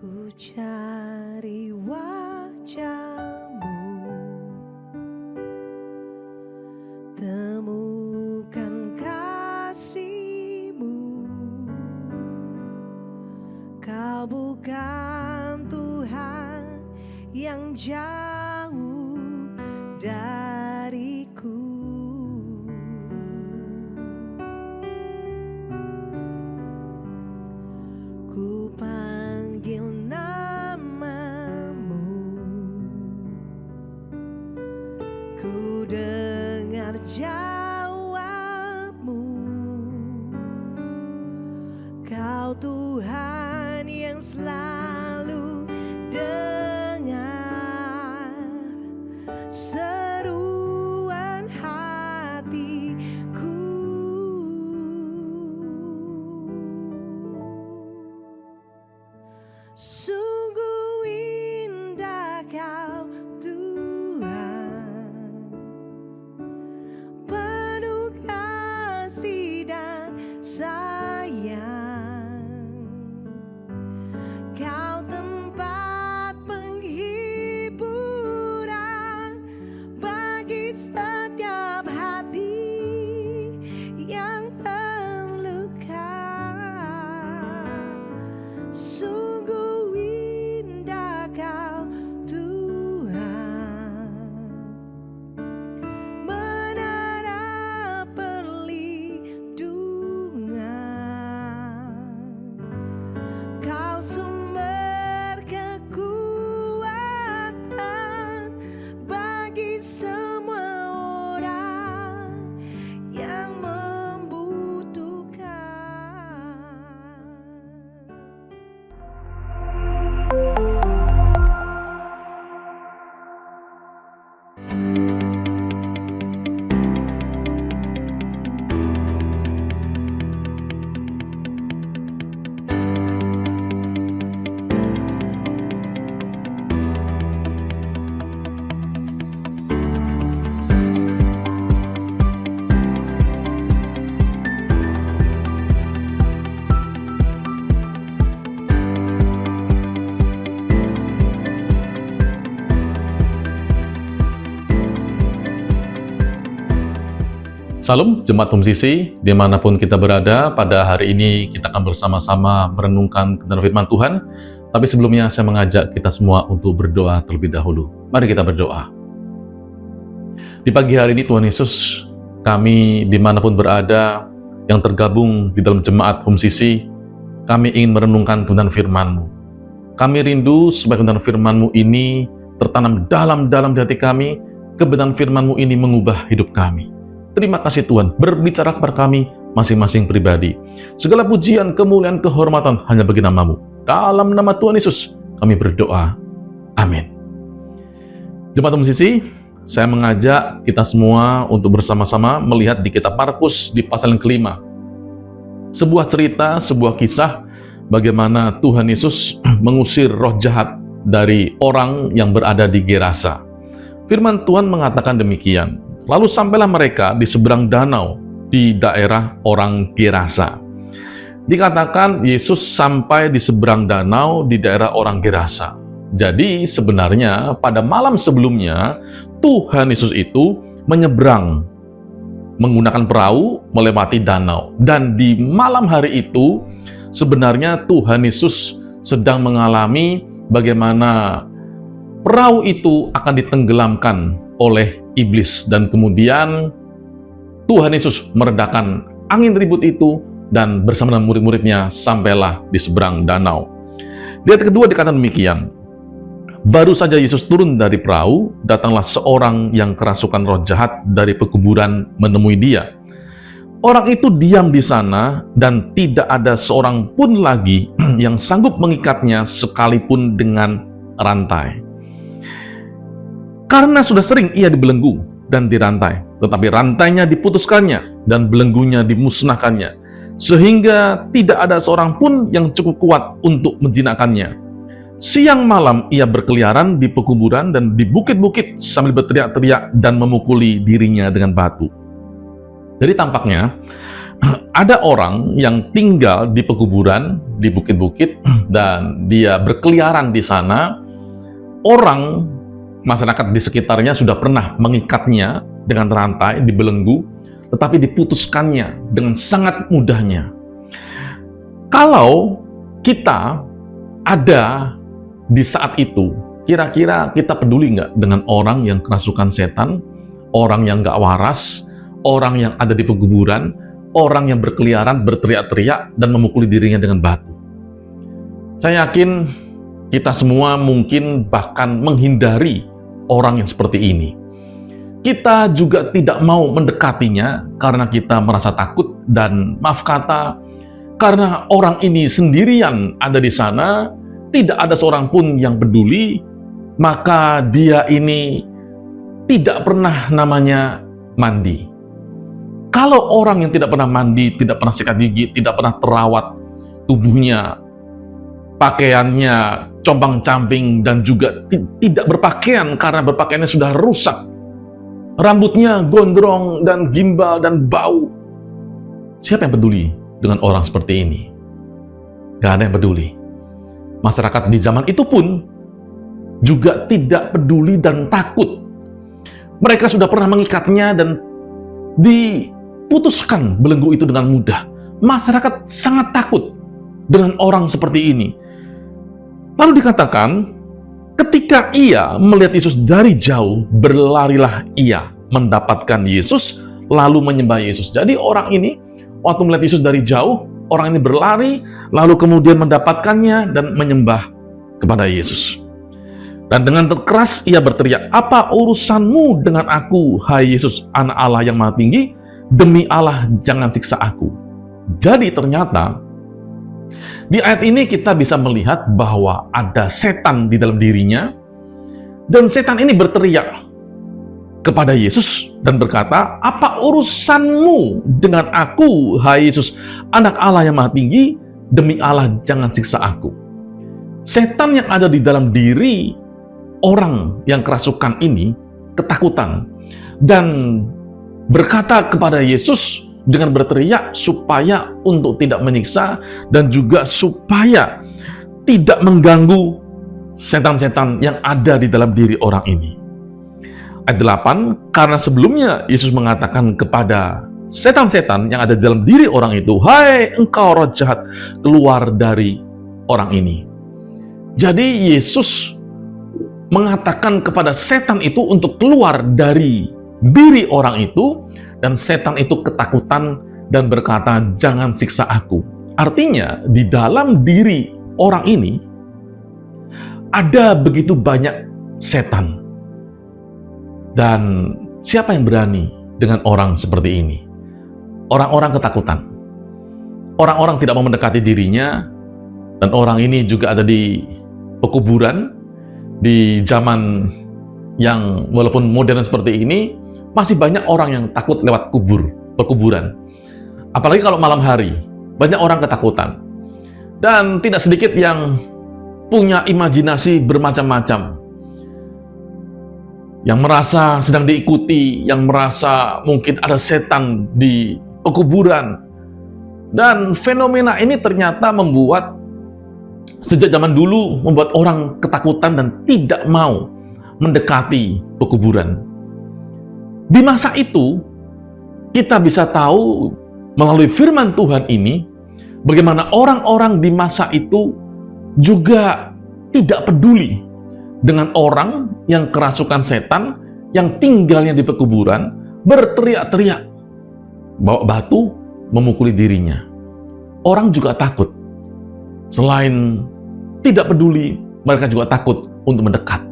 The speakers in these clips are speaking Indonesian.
Ku cari wajah-Mu, temukan kasih-Mu. Kau bukan Tuhan yang jauh dariku. Ku panggil namamu, ku dengar jawabmu. Kau Tuhan yang selalu dengar seruan hatiku. Sungguh indah Kau Tuhan, penuh kasih dan sayang. Kau tempat penghiburan bagi setiap hati yang terluka. Sungguh indah Kau Tuhan, menara perlindungan. Kau sumber kekuatan bagi semua orang yang membutuhkan. Salam Jemaat Musisi, dimanapun kita berada, pada hari ini kita akan bersama-sama merenungkan kebenaran firman Tuhan. Tapi sebelumnya saya mengajak kita semua untuk berdoa terlebih dahulu. Mari kita berdoa. Di pagi hari ini Tuhan Yesus, kami dimanapun berada, yang tergabung di dalam Jemaat Musisi, kami ingin merenungkan kebenaran firman-Mu. Kami rindu supaya kebenaran firman-Mu ini tertanam dalam hati kami, kebenaran firman-Mu ini mengubah hidup kami. Terima kasih Tuhan, berbicara kepada kami masing-masing pribadi. Segala pujian, kemuliaan, kehormatan hanya bagi nama-Mu. Dalam nama Tuhan Yesus, kami berdoa. Amin. Jemaat Musisi, saya mengajak kita semua untuk bersama-sama melihat di kitab Markus di pasal yang kelima. Sebuah cerita, sebuah kisah bagaimana Tuhan Yesus mengusir roh jahat dari orang yang berada di Gerasa. Firman Tuhan mengatakan demikian. Lalu sampailah mereka di seberang danau di daerah orang Gerasa. Dikatakan Yesus sampai di seberang danau di daerah orang Gerasa. Jadi sebenarnya pada malam sebelumnya Tuhan Yesus itu menyeberang menggunakan perahu melewati danau. Dan di malam hari itu sebenarnya Tuhan Yesus sedang mengalami bagaimana perahu itu akan ditenggelamkan oleh iblis, dan kemudian Tuhan Yesus meredakan angin ribut itu dan bersama dengan murid-muridnya sampailah di seberang danau. Di ayat kedua dikatakan demikian, baru saja Yesus turun dari perahu, datanglah seorang yang kerasukan roh jahat dari pekuburan menemui dia. Orang itu diam di sana dan tidak ada seorang pun lagi yang sanggup mengikatnya sekalipun dengan rantai. Karena sudah sering ia dibelenggu dan dirantai, tetapi rantainya diputuskannya dan belenggunya dimusnahkannya, sehingga tidak ada seorang pun yang cukup kuat untuk menjinakkannya. Siang malam ia berkeliaran di pekuburan dan di bukit-bukit sambil berteriak-teriak dan memukuli dirinya dengan batu. Jadi tampaknya ada orang yang tinggal di pekuburan, di bukit-bukit, dan dia berkeliaran di sana. Orang, masyarakat di sekitarnya sudah pernah mengikatnya dengan rantai, dibelenggu, tetapi diputuskannya dengan sangat mudahnya. Kalau kita ada di saat itu, kira-kira kita peduli nggak dengan orang yang kerasukan setan, orang yang nggak waras, orang yang ada di pekuburan, orang yang berkeliaran, berteriak-teriak, dan memukuli dirinya dengan batu? Saya yakin kita semua mungkin bahkan menghindari orang yang seperti ini. Kita juga tidak mau mendekatinya karena kita merasa takut dan maaf kata, karena orang ini sendirian ada di sana, tidak ada seorang pun yang peduli, maka dia ini tidak pernah namanya mandi. Kalau orang yang tidak pernah mandi, tidak pernah sikat gigi, tidak pernah terawat tubuhnya, pakaiannya compang-camping, dan juga tidak berpakaian karena berpakaiannya sudah rusak, rambutnya gondrong dan gimbal dan bau, siapa yang peduli dengan orang seperti ini? Gak ada yang peduli. Masyarakat di zaman itu pun juga tidak peduli dan takut. Mereka sudah pernah mengikatnya dan diputuskan belenggu itu dengan mudah. Masyarakat sangat takut dengan orang seperti ini. Lalu dikatakan, ketika ia melihat Yesus dari jauh, berlarilah ia mendapatkan Yesus, lalu menyembah Yesus. Jadi orang ini, waktu melihat Yesus dari jauh, orang ini berlari, lalu kemudian mendapatkannya dan menyembah kepada Yesus. Dan dengan keras ia berteriak, "Apa urusanmu dengan aku, hai Yesus, Anak Allah yang Maha Tinggi? Demi Allah, jangan siksa aku." Jadi ternyata, di ayat ini kita bisa melihat bahwa ada setan di dalam dirinya, dan setan ini berteriak kepada Yesus dan berkata, "Apa urusanmu dengan aku, hai Yesus, Anak Allah yang Maha Tinggi? Demi Allah, jangan siksa aku." Setan yang ada di dalam diri orang yang kerasukan ini ketakutan dan berkata kepada Yesus dengan berteriak supaya untuk tidak menyiksa dan juga supaya tidak mengganggu setan-setan yang ada di dalam diri orang ini. Ayat 8, karena sebelumnya Yesus mengatakan kepada setan-setan yang ada di dalam diri orang itu, "Hai engkau roh jahat, keluar dari orang ini." Jadi Yesus mengatakan kepada setan itu untuk keluar dari diri orang itu, dan setan itu ketakutan dan berkata, "Jangan siksa aku." Artinya di dalam diri orang ini ada begitu banyak setan. Dan siapa yang berani dengan orang seperti ini? Orang-orang ketakutan. Orang-orang tidak mau mendekati dirinya, dan orang ini juga ada di pekuburan. Di zaman yang walaupun modern seperti ini, masih banyak orang yang takut lewat perkuburan. Apalagi kalau malam hari, banyak orang ketakutan. Dan tidak sedikit yang punya imajinasi bermacam-macam. Yang merasa sedang diikuti, yang merasa mungkin ada setan di pekuburan. Dan fenomena ini ternyata membuat sejak zaman dulu membuat orang ketakutan dan tidak mau mendekati pekuburan. Di masa itu, kita bisa tahu melalui firman Tuhan ini, bagaimana orang-orang di masa itu juga tidak peduli dengan orang yang kerasukan setan, yang tinggalnya di pekuburan, berteriak-teriak, bawa batu, memukuli dirinya. Orang juga takut. Selain tidak peduli, mereka juga takut untuk mendekat.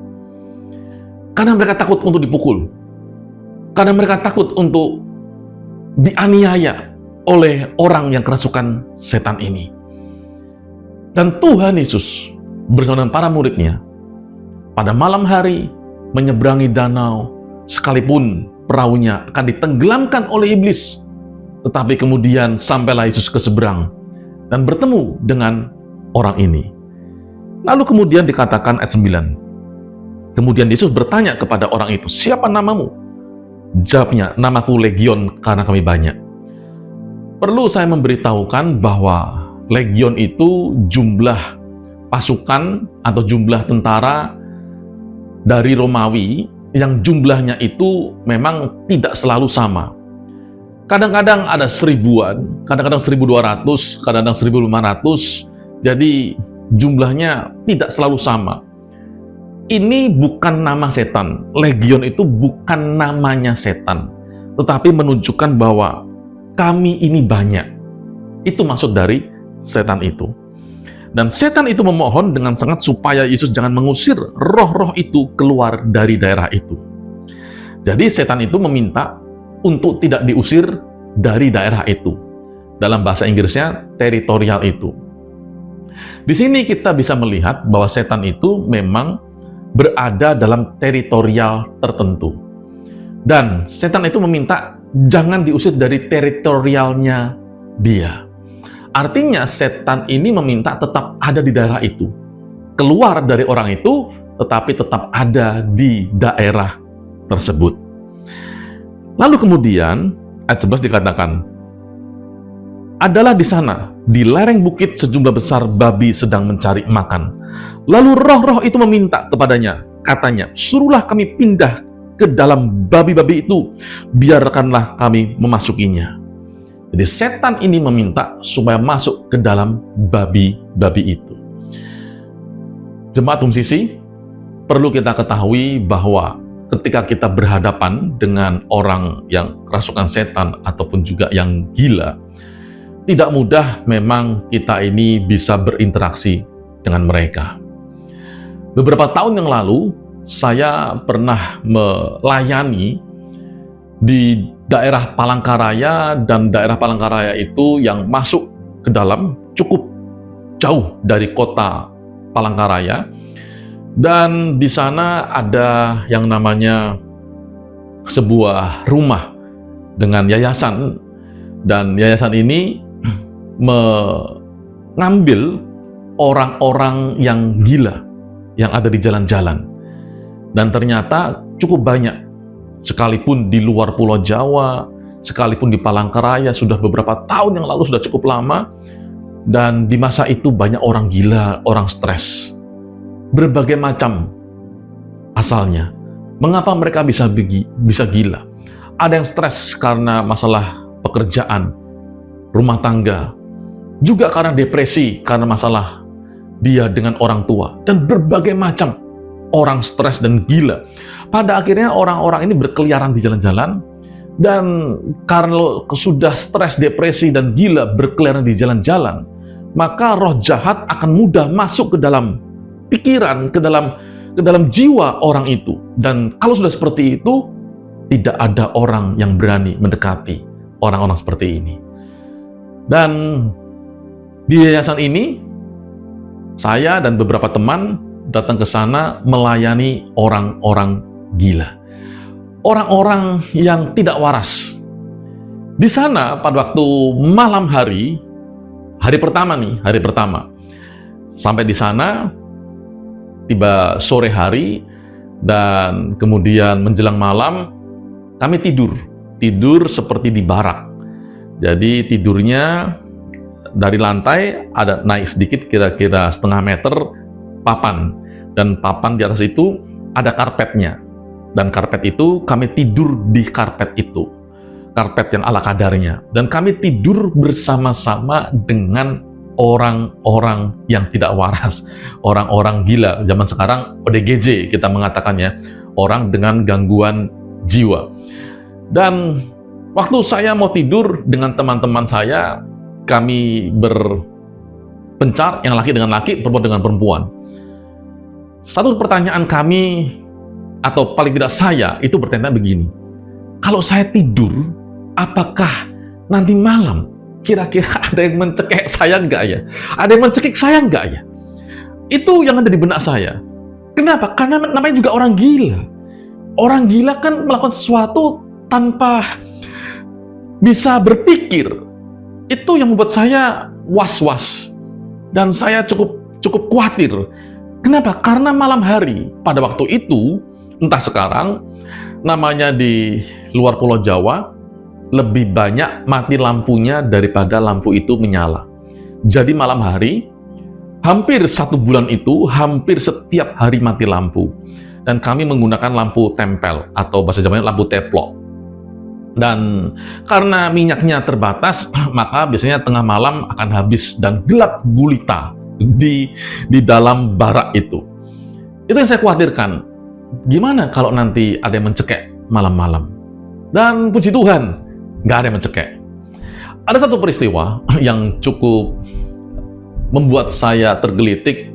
Karena mereka takut untuk dipukul. Karena mereka takut untuk dianiaya oleh orang yang kerasukan setan ini. Dan Tuhan Yesus bersama dengan para muridnya pada malam hari menyeberangi danau, sekalipun perahunya akan ditenggelamkan oleh iblis. Tetapi kemudian sampailah Yesus ke seberang dan bertemu dengan orang ini. Lalu kemudian dikatakan ayat 9. Kemudian Yesus bertanya kepada orang itu, "Siapa namamu?" Jawabnya, "Namaku Legion, karena kami banyak." Perlu saya memberitahukan bahwa legion itu jumlah pasukan atau jumlah tentara dari Romawi yang jumlahnya itu memang tidak selalu sama. Kadang-kadang ada 1000-an, kadang-kadang 1200, kadang-kadang 1500, jadi jumlahnya tidak selalu sama. Ini bukan nama setan. Legion itu bukan namanya setan, tetapi menunjukkan bahwa kami ini banyak. Itu maksud dari setan itu. Dan setan itu memohon dengan sangat supaya Yesus jangan mengusir roh-roh itu keluar dari daerah itu. Jadi setan itu meminta untuk tidak diusir dari daerah itu. Dalam bahasa Inggrisnya, teritorial itu. Di sini kita bisa melihat bahwa setan itu memang berada dalam teritorial tertentu. Dan setan itu meminta jangan diusir dari teritorialnya dia. Artinya setan ini meminta tetap ada di daerah itu. Keluar dari orang itu, tetapi tetap ada di daerah tersebut. Lalu kemudian, ayat 11 dikatakan, adalah di sana, di lereng bukit sejumlah besar babi sedang mencari makan. Lalu roh-roh itu meminta kepadanya, katanya, suruhlah kami pindah ke dalam babi-babi itu, biarkanlah kami memasukinya. Jadi setan ini meminta supaya masuk ke dalam babi-babi itu. Jemaat Sisi, perlu kita ketahui bahwa ketika kita berhadapan dengan orang yang kerasukan setan ataupun juga yang gila, tidak mudah memang kita ini bisa berinteraksi dengan mereka. Beberapa tahun yang lalu, saya pernah melayani di daerah Palangkaraya, dan daerah Palangkaraya itu yang masuk ke dalam cukup jauh dari kota Palangkaraya. Dan di sana ada yang namanya sebuah rumah dengan yayasan, dan yayasan ini mengambil orang-orang yang gila yang ada di jalan-jalan. Dan ternyata cukup banyak, sekalipun di luar Pulau Jawa, sekalipun di Palangkaraya sudah beberapa tahun yang lalu, sudah cukup lama. Dan di masa itu banyak orang gila, orang stres. Berbagai macam asalnya. Mengapa mereka bisa gila? Ada yang stres karena masalah pekerjaan, rumah tangga, juga karena depresi, karena masalah dia dengan orang tua, dan berbagai macam orang stres dan gila. Pada akhirnya orang-orang ini berkeliaran di jalan-jalan, dan karena sudah stres, depresi, dan gila berkeliaran di jalan-jalan, maka roh jahat akan mudah masuk ke dalam pikiran, ke dalam jiwa orang itu. Dan kalau sudah seperti itu, tidak ada orang yang berani mendekati orang-orang seperti ini. Dan di yayasan ini, saya dan beberapa teman datang ke sana melayani orang-orang gila. Orang-orang yang tidak waras. Di sana pada waktu malam hari pertama. Sampai di sana, tiba sore hari, dan kemudian menjelang malam, kami tidur seperti di barak. Jadi tidurnya dari lantai ada naik sedikit, kira-kira setengah meter papan, dan papan di atas itu ada karpetnya, dan karpet itu kami tidur di karpet itu, karpet yang ala kadarnya, dan kami tidur bersama-sama dengan orang-orang yang tidak waras, orang-orang gila. Zaman sekarang ODGJ kita mengatakannya, orang dengan gangguan jiwa. Dan waktu saya mau tidur dengan teman-teman saya, kami berpencar, yang laki dengan laki, perempuan dengan perempuan. Satu pertanyaan kami, atau paling tidak saya, itu bertanya begini, kalau saya tidur, apakah nanti malam kira-kira ada yang mencekik saya enggak ya? Ada yang mencekik saya enggak ya? Itu yang ada di benak saya. Kenapa? Karena namanya juga orang gila. Orang gila kan melakukan sesuatu tanpa bisa berpikir. Itu yang membuat saya was-was. Dan saya cukup khawatir. Kenapa? Karena malam hari, pada waktu itu, entah sekarang, namanya di luar Pulau Jawa, lebih banyak mati lampunya daripada lampu itu menyala. Jadi malam hari, hampir 1 bulan itu, hampir setiap hari mati lampu. Dan kami menggunakan lampu tempel, atau bahasa Jawanya lampu teplok. Dan karena minyaknya terbatas, maka biasanya tengah malam akan habis dan gelap gulita di dalam barak itu. Itu yang saya khawatirkan. Gimana kalau nanti ada yang mencekek malam-malam? Dan puji Tuhan, nggak ada yang mencekek. Ada satu peristiwa yang cukup membuat saya tergelitik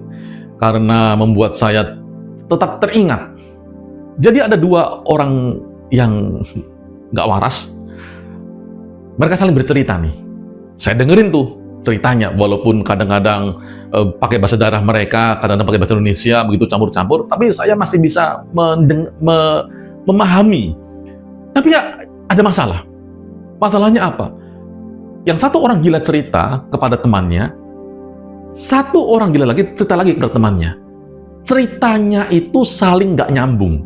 karena membuat saya tetap teringat. Jadi ada 2 orang yang nggak waras. Mereka saling bercerita nih. Saya dengerin tuh ceritanya, walaupun kadang-kadang pakai bahasa daerah mereka, kadang-kadang pakai bahasa Indonesia, begitu campur-campur, tapi saya masih bisa memahami. Tapi ya ada masalah. Masalahnya apa? Yang satu orang gila cerita kepada temannya, satu orang gila lagi cerita lagi kepada temannya. Ceritanya itu saling nggak nyambung.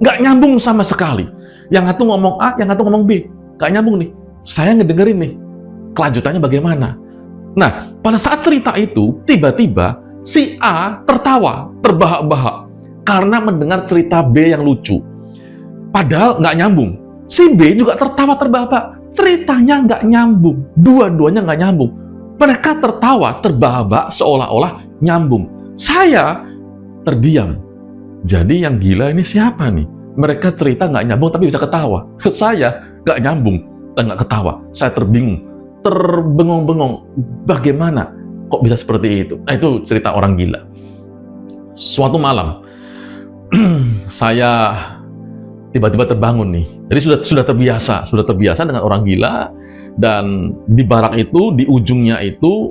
Nggak nyambung sama sekali. Yang satu ngomong A, yang satu ngomong B. Nggak nyambung nih. Saya ngedengerin nih. Kelanjutannya bagaimana? Nah, pada saat cerita itu, tiba-tiba si A tertawa, terbahak-bahak karena mendengar cerita B yang lucu. Padahal nggak nyambung. Si B juga tertawa terbahak-bahak. Ceritanya nggak nyambung. Dua-duanya nggak nyambung. Mereka tertawa terbahak-bahak seolah-olah nyambung. Saya terdiam. Jadi yang gila ini siapa nih? Mereka cerita nggak nyambung tapi bisa ketawa. Saya nggak nyambung dan nggak ketawa. Saya terbingung, terbengong-bengong. Bagaimana kok bisa seperti itu? Nah, itu cerita orang gila. Suatu malam, saya tiba-tiba terbangun nih. Jadi sudah terbiasa dengan orang gila. Dan di barak itu, di ujungnya itu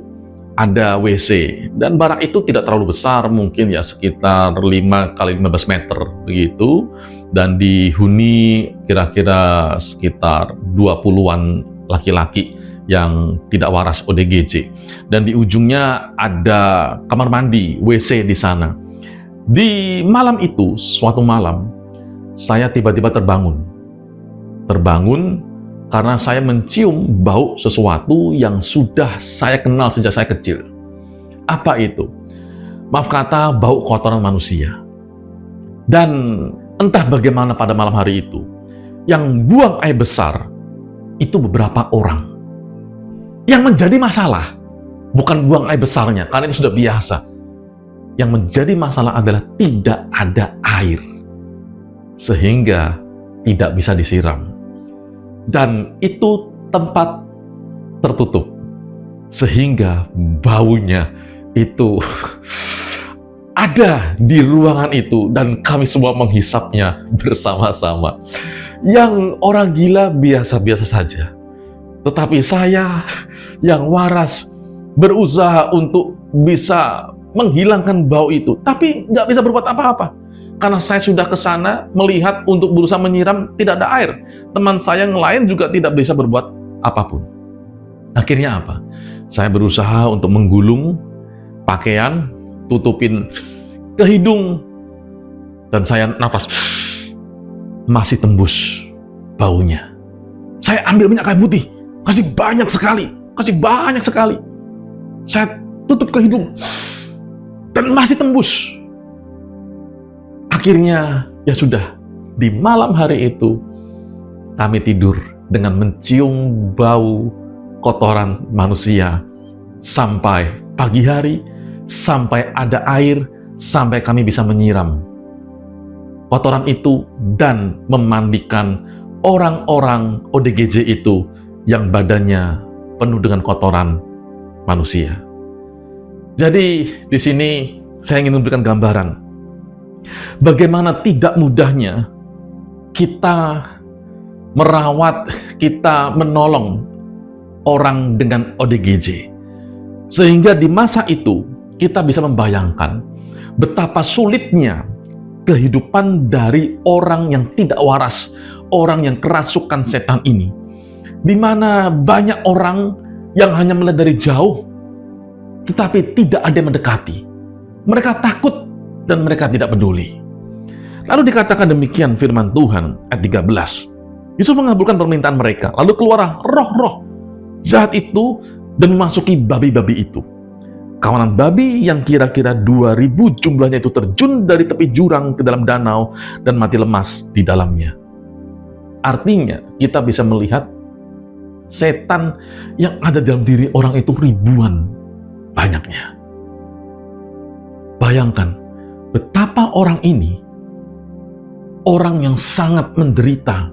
ada WC. Dan barak itu tidak terlalu besar, mungkin ya sekitar 5 kali 15 meter begitu. Dan dihuni kira-kira sekitar 20-an laki-laki yang tidak waras ODGJ. Dan di ujungnya ada kamar mandi, WC di sana. Di malam itu, suatu malam, saya tiba-tiba terbangun. Terbangun karena saya mencium bau sesuatu yang sudah saya kenal sejak saya kecil. Apa itu? Maaf kata, bau kotoran manusia. Dan entah bagaimana pada malam hari itu, yang buang air besar itu beberapa orang. Yang menjadi masalah bukan buang air besarnya, karena itu sudah biasa. Yang menjadi masalah adalah tidak ada air, sehingga tidak bisa disiram. Dan itu tempat tertutup, sehingga baunya itu ada di ruangan itu, dan kami semua menghisapnya bersama-sama. Yang orang gila biasa-biasa saja, tetapi saya yang waras berusaha untuk bisa menghilangkan bau itu, tapi nggak bisa berbuat apa-apa. Karena saya sudah ke sana melihat untuk berusaha menyiram, tidak ada air. Teman saya yang lain juga tidak bisa berbuat apapun. Akhirnya apa? Saya berusaha untuk menggulung pakaian, tutupin ke hidung, dan saya nafas, masih tembus baunya. Saya ambil minyak kayu putih, kasih banyak sekali. Saya tutup ke hidung, dan masih tembus. Akhirnya, ya sudah, di malam hari itu, kami tidur dengan mencium bau kotoran manusia sampai pagi hari, sampai ada air, sampai kami bisa menyiram kotoran itu dan memandikan orang-orang ODGJ itu yang badannya penuh dengan kotoran manusia. Jadi, di sini saya ingin memberikan gambaran bagaimana tidak mudahnya kita merawat, kita menolong orang dengan ODGJ. Sehingga di masa itu, kita bisa membayangkan betapa sulitnya kehidupan dari orang yang tidak waras, orang yang kerasukan setan ini. Di mana banyak orang yang hanya melihat dari jauh, tetapi tidak ada yang mendekati. Mereka takut dan mereka tidak peduli. Lalu dikatakan demikian firman Tuhan ayat 13. Yesus mengabulkan permintaan mereka. Lalu keluarlah roh-roh jahat itu dan memasuki babi-babi itu. Kawanan babi yang kira-kira 2.000 jumlahnya itu terjun dari tepi jurang ke dalam danau dan mati lemas di dalamnya. Artinya, kita bisa melihat setan yang ada dalam diri orang itu ribuan banyaknya. Bayangkan betapa orang ini, orang yang sangat menderita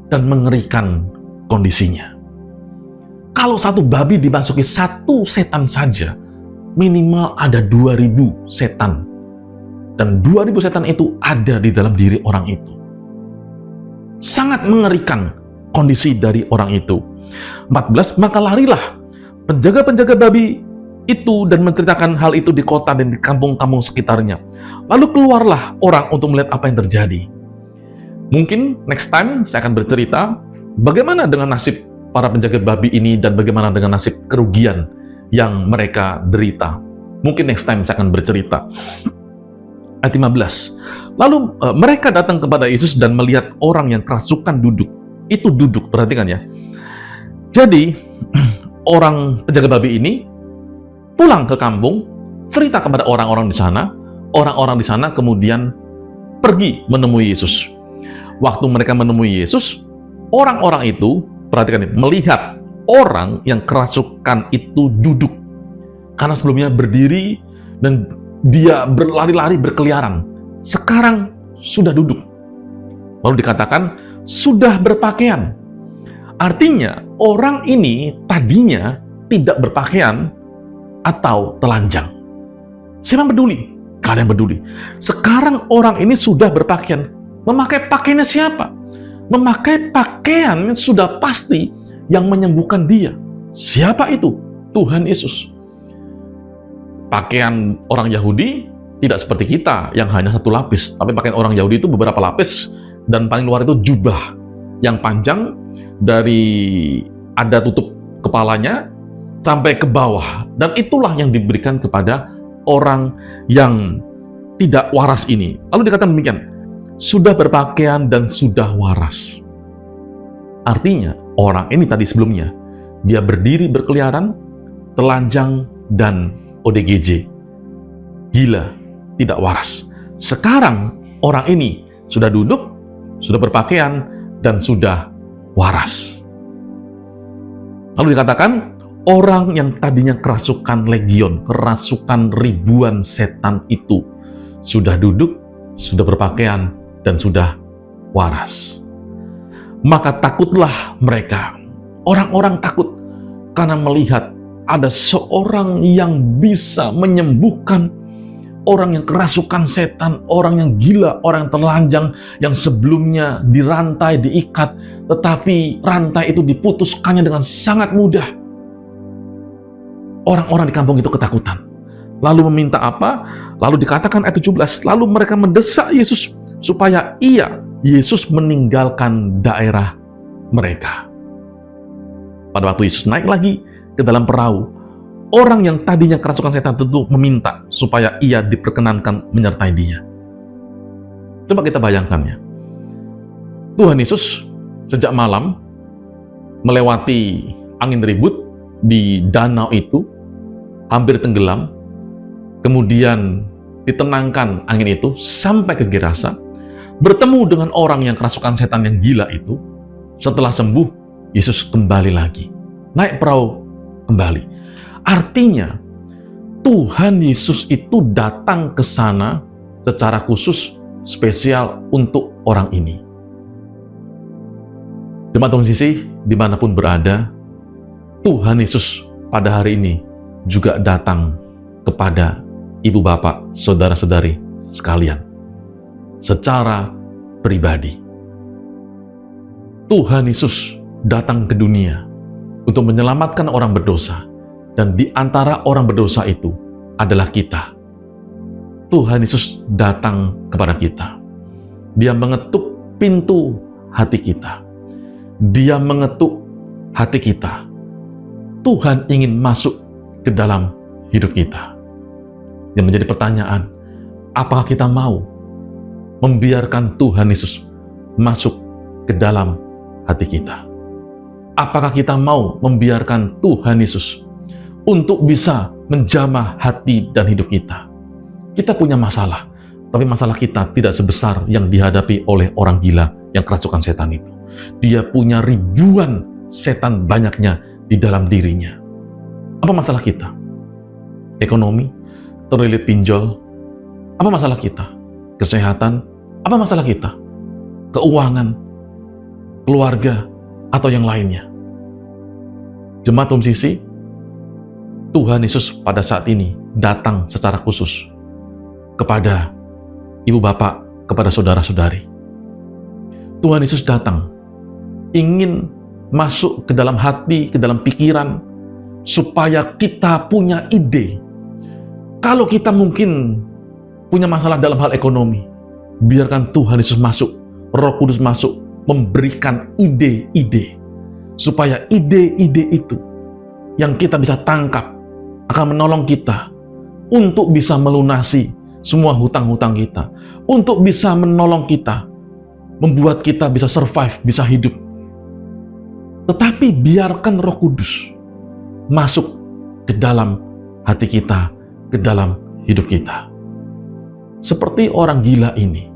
dan mengerikan kondisinya. Kalau satu babi dimasuki satu setan saja, minimal ada 2.000 setan. Dan 2.000 setan itu ada di dalam diri orang itu. Sangat mengerikan kondisi dari orang itu. 14, maka larilah penjaga-penjaga babi itu dan menceritakan hal itu di kota dan di kampung-kampung sekitarnya. Lalu keluarlah orang untuk melihat apa yang terjadi. Mungkin next time saya akan bercerita bagaimana dengan nasib para penjaga babi ini dan bagaimana dengan nasib kerugian yang mereka derita. Mungkin next time saya akan bercerita. Ayat 15. Lalu mereka datang kepada Yesus dan melihat orang yang kerasukan duduk. Itu duduk, perhatikan ya. Jadi orang penjaga babi ini pulang ke kampung, cerita kepada orang-orang di sana. Orang-orang di sana kemudian pergi menemui Yesus. Waktu mereka menemui Yesus, orang-orang itu, perhatikan ini, melihat orang yang kerasukan itu duduk. Karena sebelumnya berdiri dan dia berlari-lari berkeliaran. Sekarang sudah duduk. Lalu dikatakan sudah berpakaian. Artinya orang ini tadinya tidak berpakaian atau telanjang. Siapa yang peduli? Gak ada yang peduli. Sekarang orang ini sudah berpakaian. Memakai pakaiannya siapa? Memakai pakaian sudah pasti yang menyembuhkan dia. Siapa itu? Tuhan Yesus. Pakaian orang Yahudi tidak seperti kita yang hanya satu lapis, tapi pakaian orang Yahudi itu beberapa lapis, dan paling luar itu jubah yang panjang dari ada tutup kepalanya sampai ke bawah, dan itulah yang diberikan kepada orang yang tidak waras ini. Lalu dikatakan demikian, sudah berpakaian dan sudah waras. Artinya orang ini tadi sebelumnya dia berdiri berkeliaran, telanjang dan ODGJ, gila, tidak waras. Sekarang orang ini sudah duduk, sudah berpakaian dan sudah waras. Lalu dikatakan orang yang tadinya kerasukan legion, kerasukan ribuan setan itu sudah duduk, sudah berpakaian dan sudah waras. Maka takutlah mereka. Orang-orang takut karena melihat ada seorang yang bisa menyembuhkan orang yang kerasukan setan, orang yang gila, orang yang telanjang, yang sebelumnya dirantai, diikat, tetapi rantai itu diputuskannya dengan sangat mudah. Orang-orang di kampung itu ketakutan. Lalu meminta apa? Lalu dikatakan ayat 17, lalu mereka mendesak Yesus supaya Yesus meninggalkan daerah mereka. Pada waktu Yesus naik lagi ke dalam perahu, orang yang tadinya kerasukan setan tentu meminta supaya ia diperkenankan menyertai dia. Coba kita bayangkan ya. Tuhan Yesus sejak malam melewati angin ribut di danau itu, hampir tenggelam, kemudian ditenangkan angin itu sampai ke Gerasa, bertemu dengan orang yang kerasukan setan yang gila itu. Setelah sembuh, Yesus kembali lagi, naik perahu kembali. Artinya, Tuhan Yesus itu datang ke sana secara khusus, spesial untuk orang ini. Jemaat Tuhan sisi, dimanapun berada, Tuhan Yesus pada hari ini juga datang kepada ibu bapak, saudara-saudari sekalian, secara pribadi. Tuhan Yesus datang ke dunia untuk menyelamatkan orang berdosa, dan di antara orang berdosa itu adalah kita. Tuhan Yesus datang kepada kita. Dia mengetuk pintu hati kita. Dia mengetuk hati kita. Tuhan ingin masuk ke dalam hidup kita. Yang menjadi pertanyaan, apakah kita mau membiarkan Tuhan Yesus masuk ke dalam hati kita. Apakah kita mau membiarkan Tuhan Yesus untuk bisa menjamah hati dan hidup kita? Kita punya masalah, tapi masalah kita tidak sebesar yang dihadapi oleh orang gila yang kerasukan setan itu. Dia punya ribuan setan banyaknya di dalam dirinya. Apa masalah kita? Ekonomi, terlilit pinjol. Apa masalah kita? Kesehatan. Apa masalah kita? Keuangan, keluarga, atau yang lainnya. Jemaat Sisi, Tuhan Yesus pada saat ini datang secara khusus kepada ibu bapak, kepada saudara-saudari. Tuhan Yesus datang, ingin masuk ke dalam hati, ke dalam pikiran, supaya kita punya ide. Kalau kita mungkin punya masalah dalam hal ekonomi, biarkan Tuhan Yesus masuk, Roh Kudus masuk, memberikan ide-ide, supaya ide-ide itu yang kita bisa tangkap akan menolong kita untuk bisa melunasi semua hutang-hutang kita, untuk bisa menolong kita, membuat kita bisa survive, bisa hidup. Tetapi biarkan Roh Kudus masuk ke dalam hati kita, ke dalam hidup kita. Seperti orang gila ini,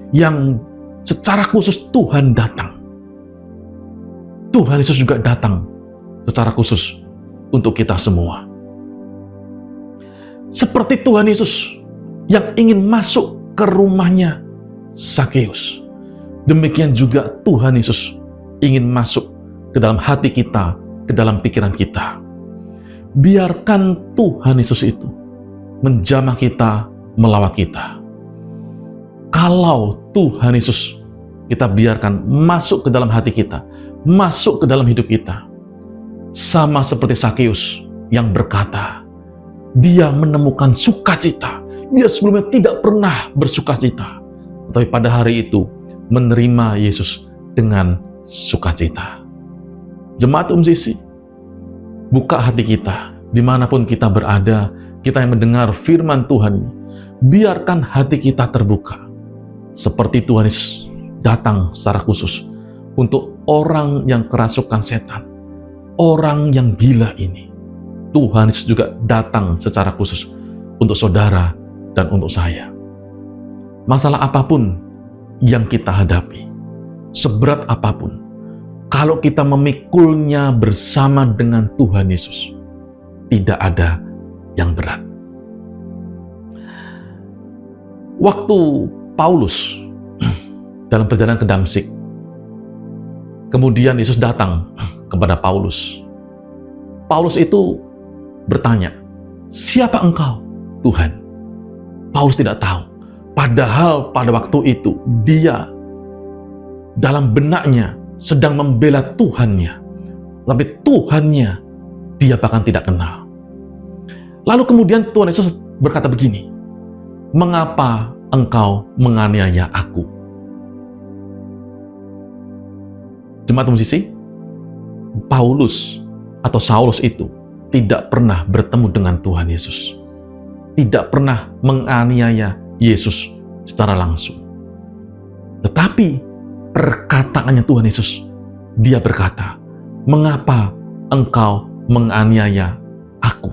yang secara khusus Tuhan datang. Tuhan Yesus juga datang secara khusus untuk kita semua. Seperti Tuhan Yesus yang ingin masuk ke rumahnya Sakeus, demikian juga Tuhan Yesus ingin masuk ke dalam hati kita, ke dalam pikiran kita. Biarkan Tuhan Yesus itu menjamah kita, melawat kita. Kalau Tuhan Yesus kita biarkan masuk ke dalam hati kita, masuk ke dalam hidup kita, sama seperti Sakeus yang berkata, dia menemukan sukacita. Dia sebelumnya tidak pernah bersukacita, tapi pada hari itu menerima Yesus dengan sukacita. Jemaat Sisi, buka hati kita, dimanapun kita berada, kita yang mendengar firman Tuhan, biarkan hati kita terbuka. Seperti Tuhan Yesus datang secara khusus untuk orang yang kerasukan setan, orang yang gila ini. Tuhan Yesus juga datang secara khusus untuk saudara dan untuk saya. Masalah apapun yang kita hadapi, seberat apapun, kalau kita memikulnya bersama dengan Tuhan Yesus, tidak ada yang berat. Waktu Paulus dalam perjalanan ke Damsyik, kemudian Yesus datang kepada Paulus. Paulus itu bertanya, "Siapa engkau, Tuhan?" Paulus tidak tahu. Padahal pada waktu itu dia dalam benaknya sedang membela Tuhannya, tapi Tuhannya dia bahkan tidak kenal. Lalu kemudian Tuhan Yesus berkata begini, "Mengapa engkau menganiaya aku?" Jemaat Sisi, Paulus atau Saulus itu tidak pernah bertemu dengan Tuhan Yesus, tidak pernah menganiaya Yesus secara langsung. Tetapi perkataannya Tuhan Yesus, dia berkata, "Mengapa engkau menganiaya aku?"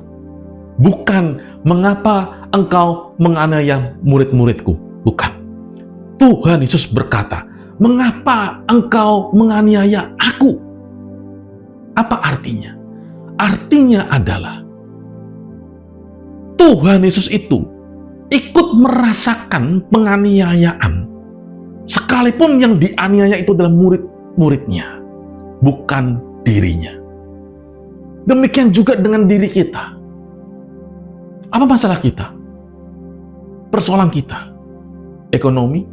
Bukan mengapa engkau menganiaya murid-muridku, bukan. Tuhan Yesus berkata, "Mengapa engkau menganiaya aku?" Apa artinya? Artinya adalah Tuhan Yesus itu ikut merasakan penganiayaan, sekalipun yang dianiaya itu adalah murid-muridnya, bukan dirinya. Demikian juga dengan diri kita. Apa masalah kita? Persoalan kita, ekonomi.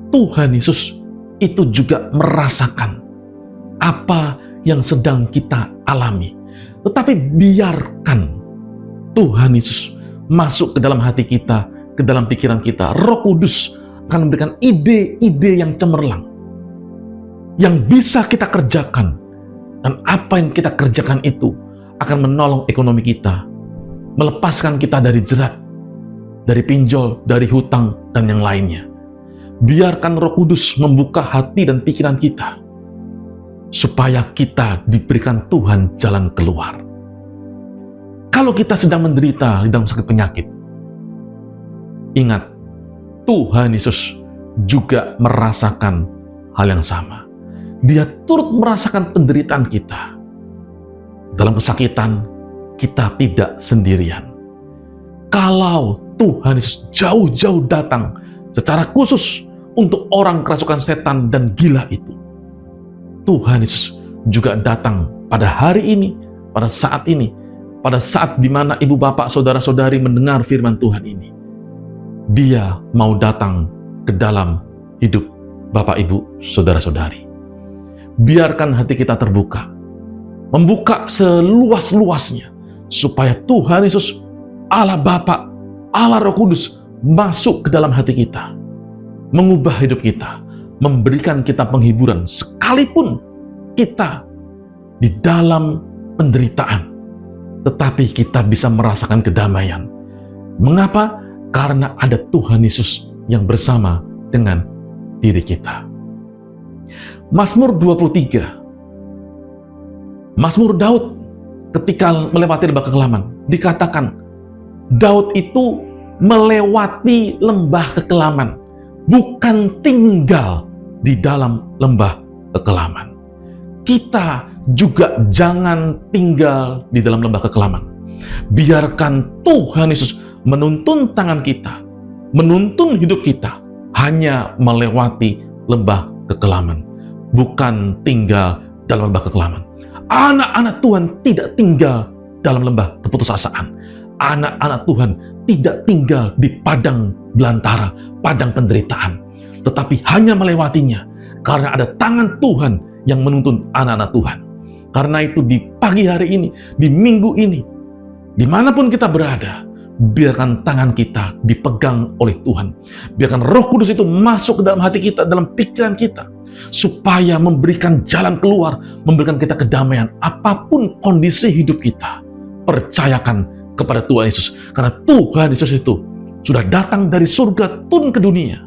Tuhan Yesus itu juga merasakan apa yang sedang kita alami. Tetapi biarkan Tuhan Yesus masuk ke dalam hati kita, ke dalam pikiran kita. Roh Kudus akan memberikan ide-ide yang cemerlang, yang bisa kita kerjakan. Dan apa yang kita kerjakan itu akan menolong ekonomi kita, melepaskan kita dari jerat, dari pinjol, dari hutang, dan yang lainnya. Biarkan Roh Kudus membuka hati dan pikiran kita. supaya kita diberikan Tuhan jalan keluar. Kalau kita sedang menderita di dalam sakit penyakit, ingat, Tuhan Yesus juga merasakan hal yang sama. Dia turut merasakan penderitaan kita. Dalam kesakitan, kita tidak sendirian. Kalau Tuhan Yesus jauh-jauh datang secara khusus untuk orang kerasukan setan dan gila itu, Tuhan Yesus juga datang pada hari ini, pada saat ini, pada saat di mana ibu bapak, saudara-saudari mendengar firman Tuhan ini. Dia mau datang ke dalam hidup bapak, ibu, saudara-saudari. Biarkan hati kita terbuka, membuka seluas-luasnya, supaya Tuhan Yesus, Allah Bapa, Allah Roh Kudus masuk ke dalam hati kita, mengubah hidup kita, memberikan kita penghiburan sekalipun kita di dalam penderitaan, tetapi kita bisa merasakan kedamaian. Mengapa? Karena ada Tuhan Yesus yang bersama dengan diri kita. Mazmur 23. Mazmur Daud ketika melewati lembah kekelaman, dikatakan Daud itu melewati lembah kekelaman, bukan tinggal di dalam lembah kekelaman. Kita juga jangan tinggal di dalam lembah kekelaman. Biarkan Tuhan Yesus menuntun tangan kita, menuntun hidup kita, hanya melewati lembah kekelaman, bukan tinggal dalam lembah kekelaman. Anak-anak Tuhan tidak tinggal dalam lembah keputusasaan. Anak-anak Tuhan tidak tinggal di padang belantara, padang penderitaan, tetapi hanya melewatinya karena ada tangan Tuhan yang menuntun anak-anak Tuhan. Karena itu di pagi hari ini, di minggu ini, dimanapun kita berada, biarkan tangan kita dipegang oleh Tuhan. Biarkan Roh Kudus itu masuk ke dalam hati kita, dalam pikiran kita, supaya memberikan jalan keluar, memberikan kita kedamaian. Apapun kondisi hidup kita, percayakan kepada Tuhan Yesus. Karena Tuhan Yesus itu sudah datang dari surga turun ke dunia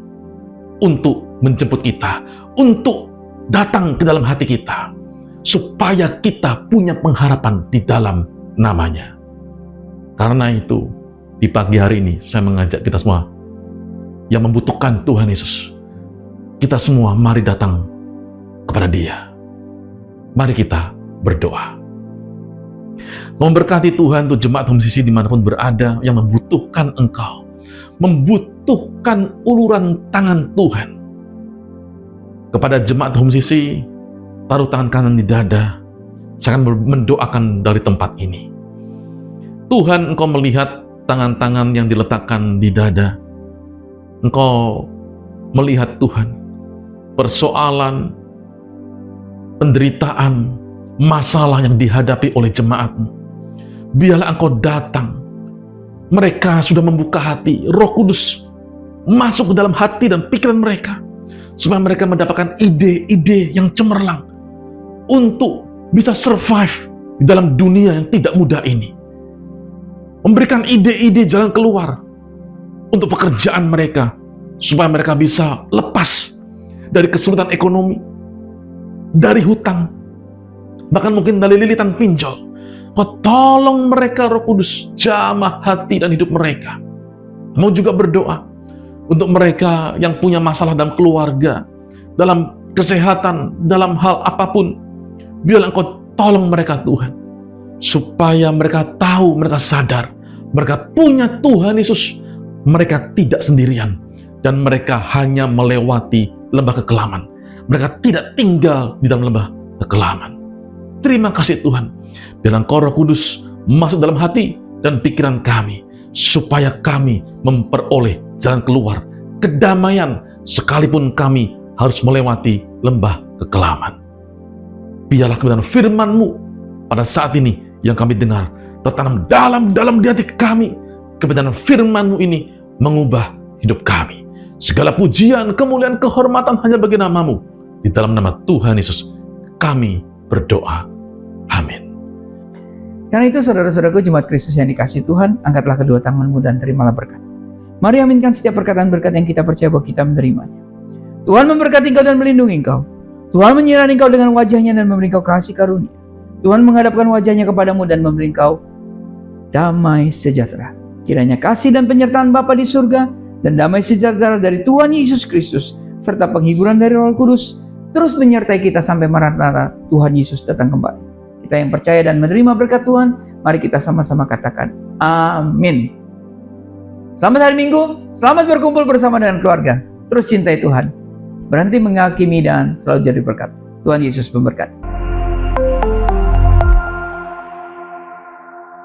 untuk menjemput kita, untuk datang ke dalam hati kita, supaya kita punya pengharapan di dalam namanya. Karena itu, di pagi hari ini, saya mengajak kita semua yang membutuhkan Tuhan Yesus. Kita semua mari datang kepada Dia. Mari kita berdoa. Memberkati Tuhan untuk jemaat Home CC dimanapun berada yang membutuhkan Engkau, membutuhkan uluran tangan Tuhan. Kepada jemaat Home CC, taruh tangan kanan di dada. Saya akan mendoakan dari tempat ini. Tuhan, Engkau melihat tangan-tangan yang diletakkan di dada. Engkau melihat Tuhan persoalan, penderitaan, masalah yang dihadapi oleh jemaat-Mu. Biarlah Engkau datang. Mereka sudah membuka hati. Roh Kudus masuk ke dalam hati dan pikiran mereka, supaya mereka mendapatkan ide-ide yang cemerlang untuk bisa survive di dalam dunia yang tidak mudah ini. Memberikan ide-ide jalan keluar untuk pekerjaan mereka, supaya mereka bisa lepas dari kesulitan ekonomi, dari hutang, bahkan mungkin dari lilitan pinjol. Kau tolong mereka, Roh Kudus, jamah hati dan hidup mereka. Mau juga berdoa untuk mereka yang punya masalah dalam keluarga, dalam kesehatan, dalam hal apapun. Biarlah Engkau tolong mereka, Tuhan, supaya mereka tahu, mereka sadar, mereka punya Tuhan Yesus. Mereka tidak sendirian, dan mereka hanya melewati lembah kekelaman. Mereka tidak tinggal di dalam lembah kekelaman. Terima kasih Tuhan. Biarlah Engkau Roh Kudus masuk dalam hati dan pikiran kami, supaya kami memperoleh jalan keluar, kedamaian, sekalipun kami harus melewati lembah kekelaman. Biarlah kebenaran firman-Mu pada saat ini yang kami dengar tertanam dalam di hati kami. Kebenaran firman-Mu ini mengubah hidup kami. Segala pujian, kemuliaan, kehormatan hanya bagi nama-Mu. Di dalam nama Tuhan Yesus kami berdoa. Amin. Karena itu saudara-saudaraku jemaat Kristus yang dikasihi Tuhan, angkatlah kedua tanganmu dan terimalah berkat. Mari aminkan setiap perkataan berkat yang kita percaya bahwa kita menerimanya. Tuhan memberkati engkau dan melindungi engkau. Tuhan menyirani engkau dengan wajahnya dan memberi engkau kasih karunia. Tuhan menghadapkan wajahnya kepadamu dan memberi engkau damai sejahtera. Kiranya kasih dan penyertaan Bapa di surga dan damai sejahtera dari Tuhan Yesus Kristus serta penghiburan dari Roh Kudus terus menyertai kita sampai Maranatha Tuhan Yesus datang kembali. Kita yang percaya dan menerima berkat Tuhan, mari kita sama-sama katakan amin. Selamat hari Minggu, selamat berkumpul bersama dengan keluarga. Terus cintai Tuhan, berhenti menghakimi dan selalu jadi berkat. Tuhan Yesus memberkati.